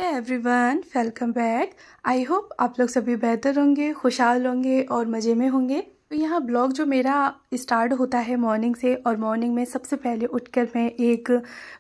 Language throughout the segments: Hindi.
Everyone, welcome back. I hope आप लोग सभी बेहतर होंगे, खुशहाल होंगे और मज़े में होंगे। तो यहाँ ब्लॉग जो मेरा स्टार्ट होता है मॉर्निंग से, और मॉर्निंग में सबसे पहले उठकर मैं एक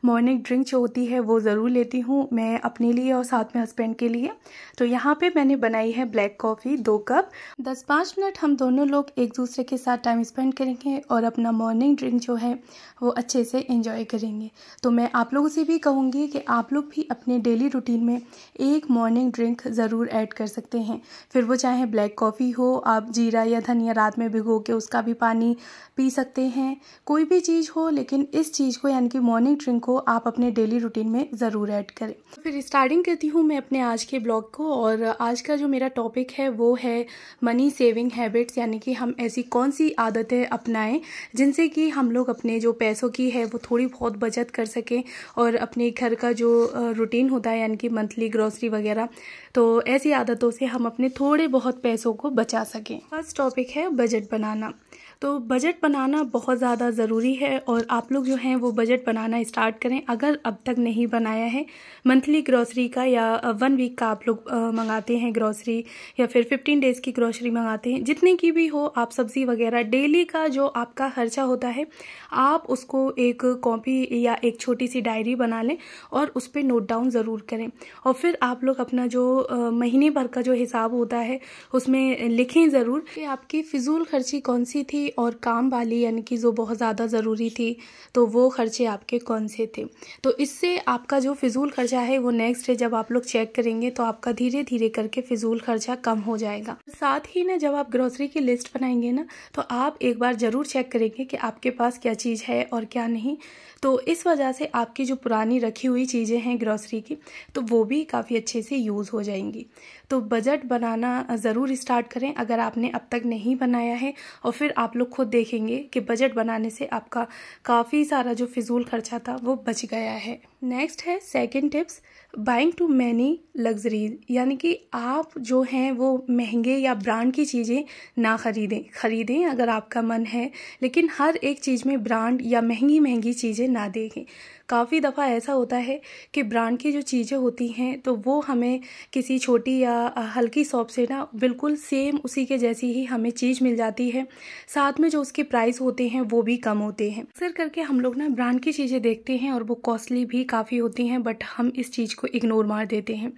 मॉर्निंग ड्रिंक जो होती है वो ज़रूर लेती हूँ, मैं अपने लिए और साथ में हस्बैंड के लिए। तो यहाँ पे मैंने बनाई है ब्लैक कॉफ़ी 2 कप। 10-5 मिनट हम दोनों लोग एक दूसरे के साथ टाइम स्पेंड करेंगे और अपना मॉर्निंग ड्रिंक जो है वो अच्छे से एंजॉय करेंगे। तो मैं आप लोगों से भी कहूँगी कि आप लोग भी अपने डेली रूटीन में एक मॉर्निंग ड्रिंक ज़रूर ऐड कर सकते हैं। फिर वो चाहे ब्लैक कॉफ़ी हो, आप जीरा या धनिया रात में भिगो के उसका भी पानी पी सकते हैं, कोई भी चीज़ हो, लेकिन इस चीज़ को यानी कि मॉर्निंग ड्रिंक को आप अपने डेली रूटीन में ज़रूर ऐड करें। फिर स्टार्टिंग करती हूँ मैं अपने आज के ब्लॉग को, और आज का जो मेरा टॉपिक है वो है मनी सेविंग हैबिट्स, यानी कि हम ऐसी कौन सी आदतें अपनाएं जिनसे कि हम लोग अपने जो पैसों की है वो थोड़ी बहुत बचत कर सकें, और अपने घर का जो रूटीन होता है यानी कि मंथली ग्रोसरी वगैरह, तो ऐसी आदतों से हम अपने थोड़े बहुत पैसों को बचा सकें। फर्स्ट टॉपिक है बजट बनाना। तो बजट बनाना बहुत ज़्यादा ज़रूरी है, और आप लोग जो हैं वो बजट बनाना स्टार्ट करें अगर अब तक नहीं बनाया है। मंथली ग्रॉसरी का या 1 वीक का आप लोग मंगाते हैं ग्रॉसरी, या फिर 15 डेज़ की ग्रॉसरी मंगाते हैं, जितने की भी हो आप सब्ज़ी वगैरह, डेली का जो आपका खर्चा होता है आप उसको एक कॉपी या एक छोटी सी डायरी बना लें और उस पर नोट डाउन ज़रूर करें। और फिर आप लोग अपना जो महीने भर का जो हिसाब होता है उसमें लिखें ज़रूर कि आपकी फ़िजूल खर्ची कौन सी थी और काम वाली यानी कि जो बहुत ज़्यादा ज़रूरी थी, तो वो खर्चे आपके कौन से थे। तो इससे आपका जो फ़िजूल खर्चा है वो नेक्स्ट डे जब आप लोग चेक करेंगे तो आपका धीरे धीरे करके फ़िजूल खर्चा कम हो जाएगा। साथ ही ना जब आप ग्रोसरी की लिस्ट बनाएंगे ना, तो आप एक बार ज़रूर चेक करेंगे कि आपके पास क्या चीज़ है और क्या नहीं। तो इस वजह से आपकी जो पुरानी रखी हुई चीज़ें हैं ग्रोसरी की, तो वो भी काफ़ी अच्छे से यूज़ हो जाएंगी। तो बजट बनाना ज़रूर स्टार्ट करें अगर आपने अब तक नहीं बनाया है, और फिर आप लोग खुद देखेंगे कि बजट बनाने से आपका काफ़ी सारा जो फिजूल खर्चा था वो बच गया है। नेक्स्ट है second tips, buying too many luxuries, यानी कि आप जो हैं वो महंगे या ब्रांड की चीज़ें ना खरीदें अगर आपका मन है, लेकिन हर एक चीज़ में ब्रांड या महंगी महंगी चीज़ें ना देखें। काफ़ी दफ़ा ऐसा होता है कि ब्रांड की जो चीज़ें होती हैं तो वो हमें किसी छोटी या हल्की शॉप से ना बिल्कुल सेम उसी के जैसी ही हमें चीज़ मिल जाती है, साथ में जो उसके प्राइस होते हैं वो भी कम होते हैं। अक्सर करके हम लोग ना ब्रांड की चीज़ें देखते हैं और वो कॉस्टली भी काफ़ी होती हैं, बट हम इस चीज़ को इग्नोर मार देते हैं।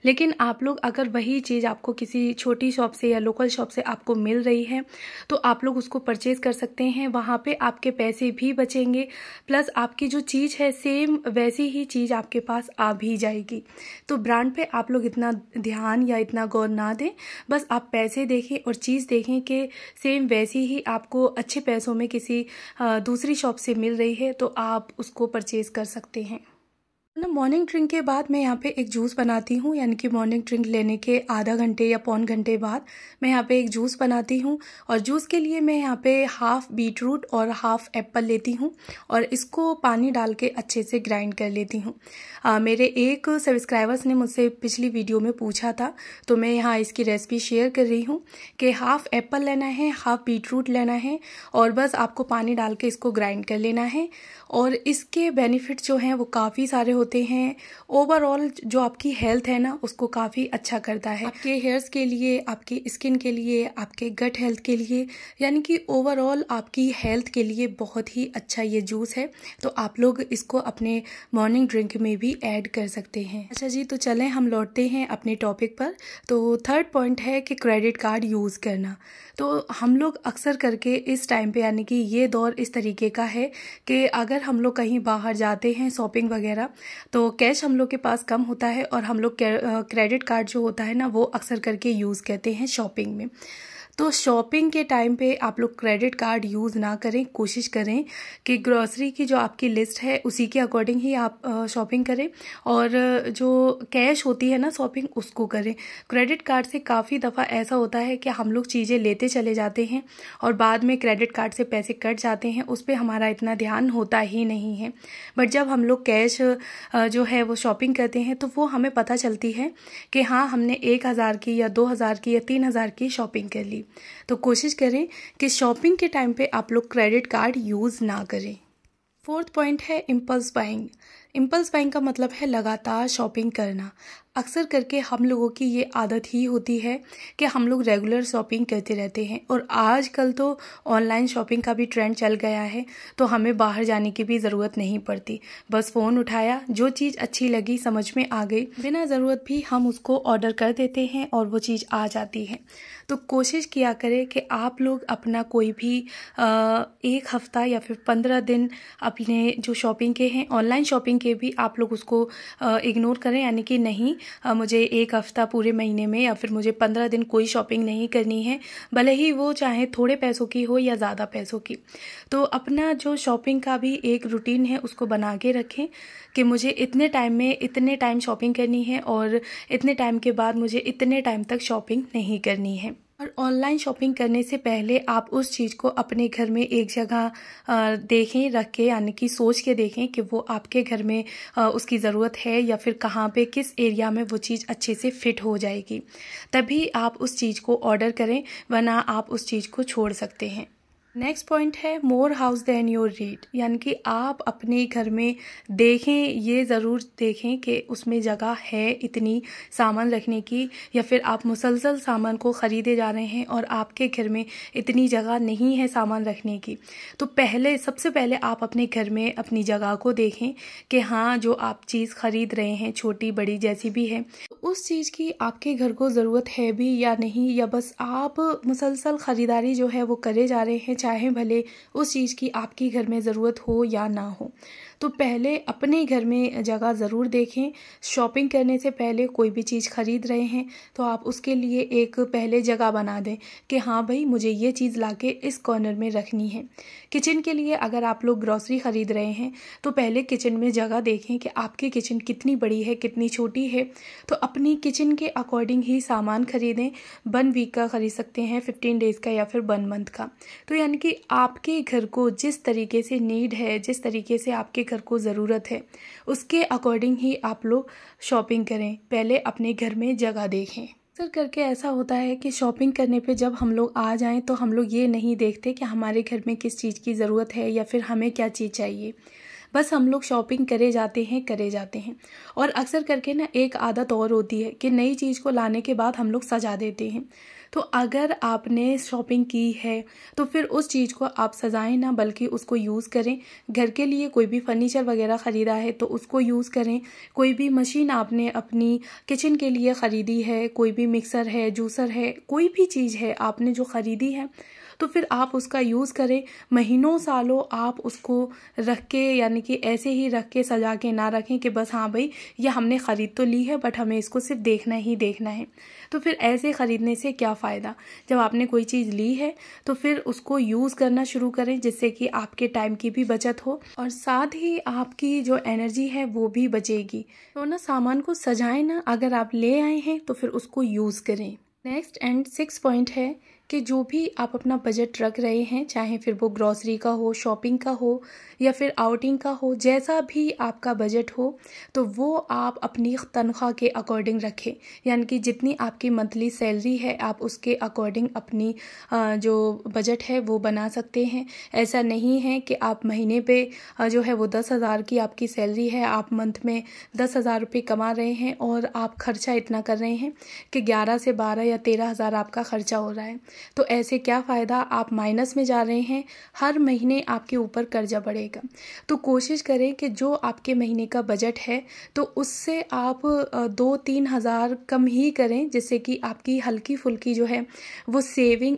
लेकिन आप लोग अगर वही चीज़ आपको किसी छोटी शॉप से या लोकल शॉप से आपको मिल रही है तो आप लोग उसको परचेज़ कर सकते हैं। वहाँ पे आपके पैसे भी बचेंगे, प्लस आपकी जो चीज़ है सेम वैसी ही चीज़ आपके पास आ भी जाएगी। तो ब्रांड पे आप लोग इतना ध्यान या इतना गौर ना दें, बस आप पैसे देखें और चीज़ देखें कि सेम वैसी ही आपको अच्छे पैसों में किसी दूसरी शॉप से मिल रही है तो आप उसको परचेज़ कर सकते हैं ना। मॉर्निंग ड्रिंक के बाद मैं यहाँ पे एक जूस बनाती हूँ, यानी कि मॉर्निंग ड्रिंक लेने के आधा घंटे या पौन घंटे बाद मैं यहाँ पे एक जूस बनाती हूँ। और जूस के लिए मैं यहाँ पे हाफ़ बीटरूट और हाफ़ एप्पल लेती हूँ और इसको पानी डाल के अच्छे से ग्राइंड कर लेती हूँ। मेरे एक सब्सक्राइबर्स ने मुझसे पिछली वीडियो में पूछा था, तो मैं यहाँ इसकी रेसिपी शेयर कर रही हूँ कि हाफ़ एप्पल लेना है, हाफ़ बीटरूट लेना है, और बस आपको पानी डाल के इसको ग्राइंड कर लेना है। और इसके बेनिफिट्स जो हैं वो काफ़ी सारे होते हैं। ओवरऑल जो आपकी हेल्थ है ना उसको काफ़ी अच्छा करता है, आपके हेयर्स के लिए, आपकी स्किन के लिए, आपके गट हेल्थ के लिए, यानी कि ओवरऑल आपकी हेल्थ के लिए बहुत ही अच्छा ये जूस है। तो आप लोग इसको अपने मॉर्निंग ड्रिंक में भी ऐड कर सकते हैं। अच्छा जी, तो चलें हम लौटते हैं अपने टॉपिक पर। तो थर्ड पॉइंट है कि क्रेडिट कार्ड यूज़ करना। तो हम लोग अक्सर करके इस टाइम पे, यानी कि ये दौर इस तरीके का है कि अगर हम लोग कहीं बाहर जाते हैं शॉपिंग वगैरह, तो कैश हम लोग के पास कम होता है और हम लोग क्रेडिट कार्ड जो होता है ना वो अक्सर करके यूज़ करते हैं शॉपिंग में। तो शॉपिंग के टाइम पे आप लोग क्रेडिट कार्ड यूज़ ना करें। कोशिश करें कि ग्रॉसरी की जो आपकी लिस्ट है उसी के अकॉर्डिंग ही आप शॉपिंग करें, और जो कैश होती है ना शॉपिंग, उसको करें। क्रेडिट कार्ड से काफ़ी दफ़ा ऐसा होता है कि हम लोग चीज़ें लेते चले जाते हैं और बाद में क्रेडिट कार्ड से पैसे कट जाते हैं, उस पर हमारा इतना ध्यान होता ही नहीं है। बट जब हम लोग कैश जो है वो शॉपिंग करते हैं तो वो हमें पता चलती है कि हाँ, हमने 1000 की या 2000 की या 3000 की शॉपिंग कर ली। तो कोशिश करें कि शॉपिंग के टाइम पे आप लोग क्रेडिट कार्ड यूज़ ना करें। फोर्थ पॉइंट है इम्पल्स बाइंग। इम्पल्स बाइंग का मतलब है लगातार शॉपिंग करना। अक्सर करके हम लोगों की ये आदत ही होती है कि हम लोग रेगुलर शॉपिंग करते रहते हैं, और आजकल तो ऑनलाइन शॉपिंग का भी ट्रेंड चल गया है, तो हमें बाहर जाने की भी ज़रूरत नहीं पड़ती। बस फ़ोन उठाया, जो चीज़ अच्छी लगी, समझ में आ गई, बिना ज़रूरत भी हम उसको ऑर्डर कर देते हैं और वो चीज़ आ जाती है। तो कोशिश किया करें कि आप लोग अपना कोई भी 1 हफ़्ता या फिर 15 दिन अपने जो शॉपिंग के हैं, ऑनलाइन शॉपिंग के भी, आप लोग उसको इग्नोर करें। यानी कि नहीं, मुझे 1 हफ़्ता पूरे महीने में या फिर मुझे 15 दिन कोई शॉपिंग नहीं करनी है, भले ही वो चाहे थोड़े पैसों की हो या ज़्यादा पैसों की। तो अपना जो शॉपिंग का भी एक रूटीन है उसको बना के रखें कि मुझे इतने टाइम में इतने टाइम शॉपिंग करनी है और इतने टाइम के बाद मुझे इतने टाइम तक शॉपिंग नहीं करनी है। और ऑनलाइन शॉपिंग करने से पहले आप उस चीज़ को अपने घर में एक जगह देखें, रख के, यानी कि सोच के देखें कि वो आपके घर में उसकी ज़रूरत है या फिर कहाँ पे, किस एरिया में वो चीज़ अच्छे से फिट हो जाएगी। तभी आप उस चीज़ को ऑर्डर करें, वरना आप उस चीज़ को छोड़ सकते हैं। नेक्स्ट पॉइंट है मोर हाउस देन योर रीड। यानी कि आप अपने घर में देखें, ये ज़रूर देखें कि उसमें जगह है इतनी सामान रखने की, या फिर आप मुसलसल सामान को ख़रीदे जा रहे हैं और आपके घर में इतनी जगह नहीं है सामान रखने की। तो सबसे पहले आप अपने घर में अपनी जगह को देखें कि हाँ, जो आप चीज़ ख़रीद रहे हैं, छोटी बड़ी जैसी भी है, उस चीज़ की आपके घर को ज़रूरत है भी या नहीं, या बस आप मुसलसल ख़रीदारी जो है वो करे जा रहे हैं, चाहे भले उस चीज़ की आपकी घर में ज़रूरत हो या ना हो। तो पहले अपने घर में जगह ज़रूर देखें। शॉपिंग करने से पहले कोई भी चीज़ ख़रीद रहे हैं तो आप उसके लिए एक पहले जगह बना दें कि हाँ भाई, मुझे ये चीज़ लाके इस कॉर्नर में रखनी है। किचन के लिए अगर आप लोग ग्रॉसरी ख़रीद रहे हैं तो पहले किचन में जगह देखें कि आपकी किचन कितनी बड़ी है, कितनी छोटी है। तो अपनी किचन के अकॉर्डिंग ही सामान ख़रीदें। 1 वीक का ख़रीद सकते हैं, 15 डेज़ का, या फिर 1 मंथ का। तो यानी कि आपके घर को जिस तरीके से नीड है, जिस तरीके से आपके घर को ज़रूरत है, उसके अकॉर्डिंग ही आप लोग शॉपिंग करें। पहले अपने घर में जगह देखें। अक्सर करके ऐसा होता है कि शॉपिंग करने पे जब हम लोग आ जाएं तो हम लोग ये नहीं देखते कि हमारे घर में किस चीज़ की ज़रूरत है या फिर हमें क्या चीज़ चाहिए। बस हम लोग शॉपिंग करे जाते हैं। और अक्सर करके ना एक आदत और होती है कि नई चीज़ को लाने के बाद हम लोग सजा देते हैं। तो अगर आपने शॉपिंग की है तो फिर उस चीज़ को आप सजाएं ना, बल्कि उसको यूज़ करें। घर के लिए कोई भी फर्नीचर वगैरह ख़रीदा है तो उसको यूज़ करें। कोई भी मशीन आपने अपनी किचन के लिए ख़रीदी है, कोई भी मिक्सर है, जूसर है, कोई भी चीज़ है आपने जो ख़रीदी है, तो फिर आप उसका यूज़ करें। महीनों सालों आप उसको रख के, यानी कि ऐसे ही रख के सजा के ना रखें कि बस हाँ भाई, ये हमने ख़रीद तो ली है बट हमें इसको सिर्फ देखना ही देखना है। तो फिर ऐसे ख़रीदने से क्या फ़ायदा। जब आपने कोई चीज़ ली है तो फिर उसको यूज़ करना शुरू करें, जिससे कि आपके टाइम की भी बचत हो और साथ ही आपकी जो एनर्जी है वो भी बचेगी। तो ना सामान को सजाएं ना, अगर आप ले आए हैं तो फिर उसको यूज़ करें। नेक्स्ट एंड 6 पॉइंट है कि जो भी आप अपना बजट रख रहे हैं, चाहे फिर वो ग्रॉसरी का हो, शॉपिंग का हो या फिर आउटिंग का हो, जैसा भी आपका बजट हो, तो वो आप अपनी तनख्वाह के अकॉर्डिंग रखें। यानी कि जितनी आपकी मंथली सैलरी है आप उसके अकॉर्डिंग अपनी जो बजट है वो बना सकते हैं। ऐसा नहीं है कि आप महीने पे जो है वो 10,000 की आपकी सैलरी है, आप मंथ में 10,000 रुपये कमा रहे हैं और आप खर्चा इतना कर रहे हैं कि 11 से 12 या 13,000 आपका खर्चा हो रहा है। तो ऐसे क्या फ़ायदा, आप माइनस में जा रहे हैं, हर महीने आपके ऊपर कर्जा बढ़ेगा। तो कोशिश करें कि जो आपके महीने का बजट है तो उससे आप 2-3 हज़ार कम ही करें, जिससे कि आपकी हल्की फुल्की जो है वो सेविंग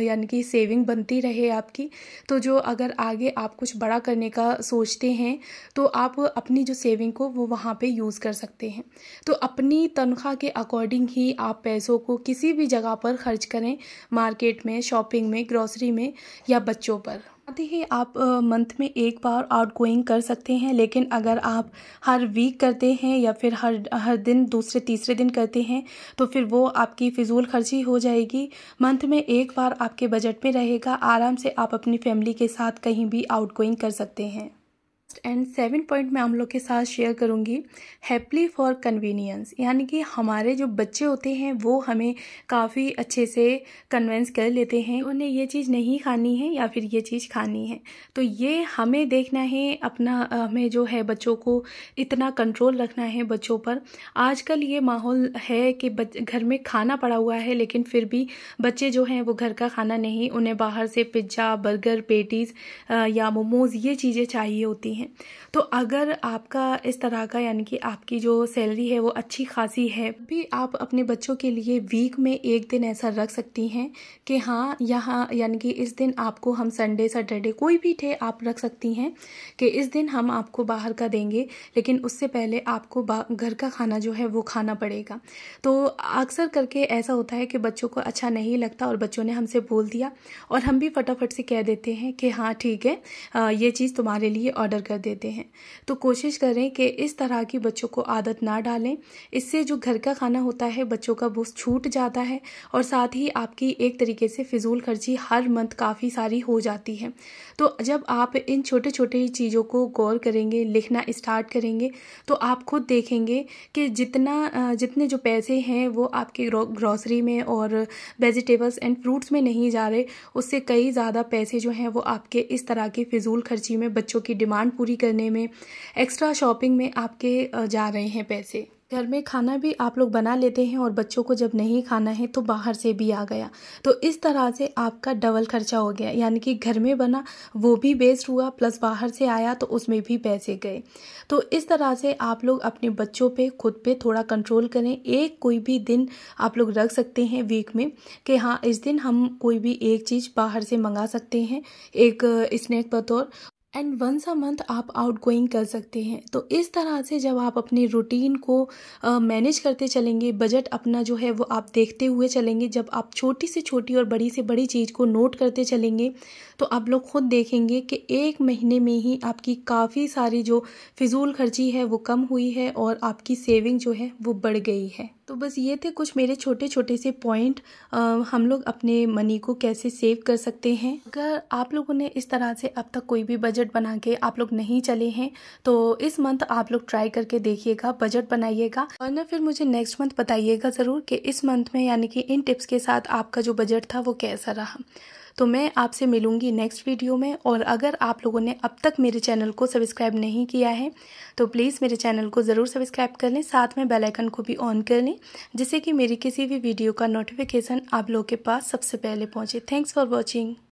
यानी कि सेविंग बनती रहे आपकी। तो जो अगर आगे आप कुछ बड़ा करने का सोचते हैं तो आप अपनी जो सेविंग को वो वहाँ पे यूज़ कर सकते हैं। तो अपनी तनख्वाह के अकॉर्डिंग ही आप पैसों को किसी भी जगह पर खर्च करें, मार्केट में, शॉपिंग में, ग्रॉसरी में या बच्चों पर। आते ही आप मंथ में एक बार आउट गोइंग कर सकते हैं, लेकिन अगर आप हर वीक करते हैं या फिर हर दिन दूसरे तीसरे दिन करते हैं तो फिर वो आपकी फ़िजूल खर्ची हो जाएगी। मंथ में एक बार आपके बजट में रहेगा, आराम से आप अपनी फैमिली के साथ कहीं भी आउट गोइंग कर सकते हैं। एंड 7 पॉइंट मैं हम लोग के साथ शेयर करूंगी, हैप्पीली फॉर कन्वीनियंस, यानी कि हमारे जो बच्चे होते हैं वो हमें काफ़ी अच्छे से कन्विंस कर लेते हैं उन्हें ये चीज़ नहीं खानी है या फिर ये चीज़ खानी है। तो ये हमें देखना है अपना, हमें जो है बच्चों को इतना कंट्रोल रखना है बच्चों पर। आजकल ये माहौल है कि घर में खाना पड़ा हुआ है लेकिन फिर भी बच्चे जो हैं वो घर का खाना नहीं, उन्हें बाहर से पिज्ज़ा, बर्गर, पेटीज़ या मोमोज़ ये चीज़ें चाहिए होती हैं। तो अगर आपका इस तरह का, यानी कि आपकी जो सैलरी है वो अच्छी खासी है, भी आप अपने बच्चों के लिए वीक में एक दिन ऐसा रख सकती हैं कि हाँ यहाँ, यानी कि इस दिन आपको हम संडे, सैटरडे कोई भी डे आप रख सकती हैं कि इस दिन हम आपको बाहर का देंगे, लेकिन उससे पहले आपको घर का खाना जो है वो खाना पड़ेगा। तो अक्सर करके ऐसा होता है कि बच्चों को अच्छा नहीं लगता और बच्चों ने हमसे बोल दिया और हम भी फटाफट से कह देते हैं कि हाँ ठीक है, ये चीज़ तुम्हारे लिए ऑर्डर कर देते हैं। तो कोशिश करें कि इस तरह की बच्चों को आदत ना डालें, इससे जो घर का खाना होता है बच्चों का वो छूट जाता है और साथ ही आपकी एक तरीके से फिजूल खर्ची हर मंथ काफ़ी सारी हो जाती है। तो जब आप इन छोटे छोटे चीज़ों को गौर करेंगे, लिखना स्टार्ट करेंगे, तो आप खुद देखेंगे कि जितने जो पैसे हैं वो आपके ग्रॉसरी में और वेजिटेबल्स एंड फ्रूट्स में नहीं जा रहे, उससे कई ज़्यादा पैसे जो हैं वो आपके इस तरह की फिजूल खर्ची में, बच्चों की डिमांड पूरी करने में, एक्स्ट्रा शॉपिंग में आपके जा रहे हैं पैसे। घर में खाना भी आप लोग बना लेते हैं और बच्चों को जब नहीं खाना है तो बाहर से भी आ गया, तो इस तरह से आपका डबल खर्चा हो गया, यानी कि घर में बना वो भी वेस्ट हुआ प्लस बाहर से आया तो उसमें भी पैसे गए। तो इस तरह से आप लोग अपने बच्चों पे, खुद पे थोड़ा कंट्रोल करें। एक कोई भी दिन आप लोग रख सकते हैं वीक में कि हाँ इस दिन हम कोई भी एक चीज़ बाहर से मंगा सकते हैं, एक स्नैक बतौर, एंड वंस अ मंथ आप आउट गोइंग कर सकते हैं। तो इस तरह से जब आप अपनी रूटीन को मैनेज करते चलेंगे, बजट अपना जो है वो आप देखते हुए चलेंगे, जब आप छोटी से छोटी और बड़ी से बड़ी चीज़ को नोट करते चलेंगे तो आप लोग खुद देखेंगे कि एक महीने में ही आपकी काफ़ी सारी जो फिजूल खर्ची है वो कम हुई है और आपकी सेविंग जो है वो बढ़ गई है। तो बस ये थे कुछ मेरे छोटे छोटे से पॉइंट, हम लोग अपने मनी को कैसे सेव कर सकते हैं। अगर आप लोगों ने इस तरह से अब तक कोई भी बजट बना के आप लोग नहीं चले हैं तो इस मंथ आप लोग ट्राई करके देखिएगा, बजट बनाइएगा और ना फिर मुझे नेक्स्ट मंथ बताइएगा ज़रूर कि इस मंथ में, यानी कि इन टिप्स के साथ आपका जो बजट था वो कैसा रहा। तो मैं आपसे मिलूंगी नेक्स्ट वीडियो में। और अगर आप लोगों ने अब तक मेरे चैनल को सब्सक्राइब नहीं किया है तो प्लीज़ मेरे चैनल को ज़रूर सब्सक्राइब कर लें, साथ में बेल आइकन को भी ऑन कर लें, जिससे कि मेरी किसी भी वीडियो का नोटिफिकेशन आप लोगों के पास सबसे पहले पहुंचे। Thanks for watching.